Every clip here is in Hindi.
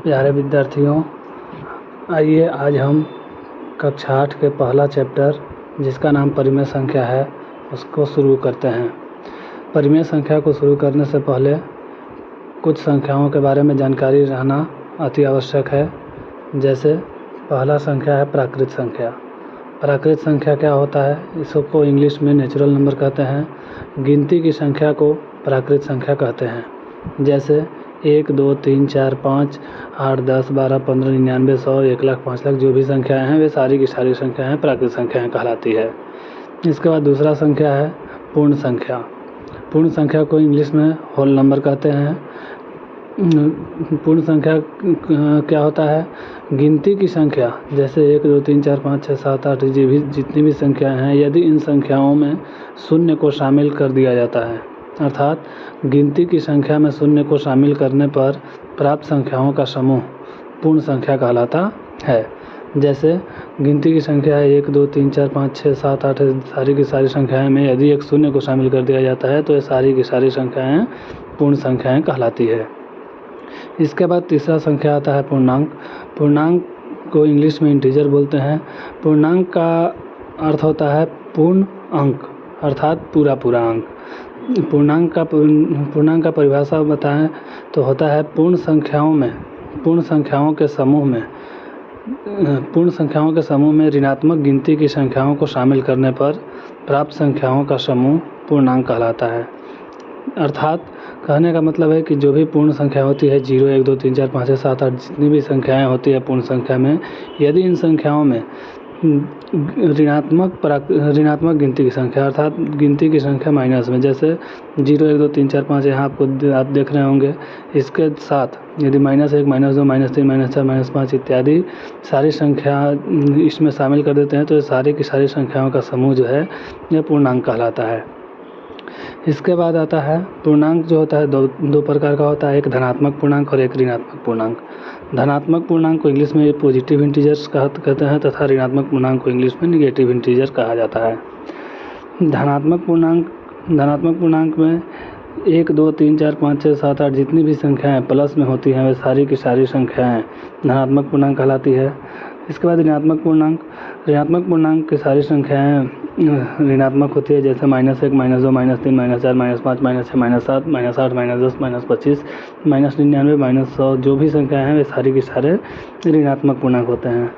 प्यारे विद्यार्थियों, आइए आज हम कक्षा 8 के पहला चैप्टर जिसका नाम परिमेय संख्या है उसको शुरू करते हैं। परिमेय संख्या को शुरू करने से पहले कुछ संख्याओं के बारे में जानकारी रहना अति आवश्यक है। जैसे पहला संख्या है प्राकृत संख्या। प्राकृत संख्या क्या होता है? इसको इंग्लिश में नेचुरल नंबर कहते हैं। गिनती की संख्या को प्राकृत संख्या कहते हैं। जैसे 1, 2, 3, 4, 5, 8, 10, 12, 15, 99, 100, 1 लाख, 5 लाख जो भी संख्याएं हैं वे सारी की सारी संख्याएं प्राकृत संख्याएं कहलाती है। इसके बाद दूसरा संख्या है पूर्ण संख्या। पूर्ण संख्या को इंग्लिश में होल नंबर कहते हैं। पूर्ण संख्या क्या होता है? गिनती की संख्या जैसे 1, 2, 3, 4, 5, 6, 7, 8 जितनी भी संख्याएं हैं, यदि इन संख्याओं में शून्य को शामिल कर दिया जाता है, अर्थात गिनती की संख्या में शून्य को शामिल करने पर प्राप्त संख्याओं का समूह पूर्ण संख्या कहलाता है। जैसे गिनती की संख्या है 1, 2, 3, 4, 5, 6, 7, 8 सारी की सारी संख्याएं में यदि एक शून्य को शामिल कर दिया जाता है तो ये सारी की सारी संख्याएं पूर्ण संख्याएं कहलाती है। इसके बाद तीसरा संख्या आता है पूर्णांक। पूर्णांक को इंग्लिश में इंटीजर बोलते हैं। पूर्णांक का अर्थ होता है पूर्ण अंक, अर्थात पूरा अंक। पूर्णांक का परिभाषा बताएं तो होता है पूर्ण संख्याओं के समूह में ऋणात्मक गिनती की संख्याओं को शामिल करने पर प्राप्त संख्याओं का समूह पूर्णांक कहलाता है। अर्थात कहने का मतलब है कि जो भी पूर्ण संख्या होती है 0, 1, 2, 3, 4, 5, 6, 7, 8 जितनी भी संख्याएं होती है पूर्ण संख्या में, यदि इन संख्याओं में ऋणात्मक गिनती की संख्या अर्थात गिनती की संख्या माइनस में, जैसे 0, 1, 2, 3, 4, 5 यहाँ आप देख रहे होंगे, इसके साथ यदि -1, -2, -3, -4, -5 इत्यादि सारी संख्या इसमें शामिल कर देते हैं तो ये सारी की सारी संख्याओं का समूह जो है यह पूर्णांक कहलाता है। इसके बाद आता है पूर्णांक जो होता है दो प्रकार का होता है, एक धनात्मक पूर्णांक और एक ऋणात्मक पूर्णांक। धनात्मक पूर्णांक को इंग्लिश में पॉजिटिव इंटीजर्स कहते हैं तथा ऋणात्मक पूर्णांक को इंग्लिश में निगेटिव इंटीजर कहा जाता है। धनात्मक पूर्णांक में 1, 2, 3, 4, 5, 6, 7, 8 जितनी भी संख्याएं प्लस में होती हैं वे सारी की सारी संख्याएं धनात्मक पूर्णांक कहलाती है। इसके बाद ऋणात्मक पूर्णांक की सारी संख्याएं ऋणात्मक होती है, जैसे -1, -2, -3, -4, -5, -6, -7, -8, -10, -25, -99, -100 जो भी संख्याएं हैं वे सारी की सारे ऋणात्मक पूर्णांक होते हैं।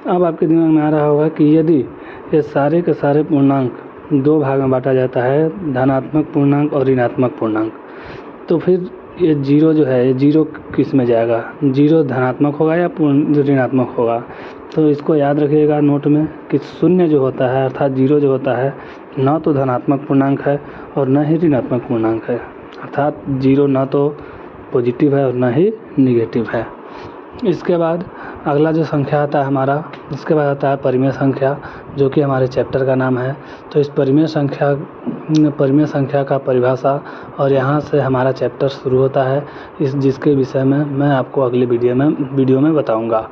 अब आपके दिमाग में आ रहा होगा कि यदि ये सारे के सारे पूर्णांक दो भाग में बांटा जाता है, धनात्मक पूर्णांक और ऋणात्मक पूर्णांक, तो फिर ये 0 जो है ये 0 किस में जाएगा? 0 धनात्मक होगा या ऋणात्मक होगा? तो इसको याद रखिएगा नोट में कि शून्य जो होता है अर्थात 0 जो होता है न तो धनात्मक पूर्णांक है और न ही ऋणात्मक पूर्णांक है, अर्थात 0 न तो पॉजिटिव है और न ही निगेटिव है। इसके बाद अगला जो संख्या आता है हमारा, इसके बाद आता है परिमेय संख्या, जो कि हमारे चैप्टर का नाम है। तो इस परिमेय संख्या का परिभाषा और यहाँ से हमारा चैप्टर शुरू होता है, जिसके विषय में मैं आपको अगले वीडियो में बताऊंगा।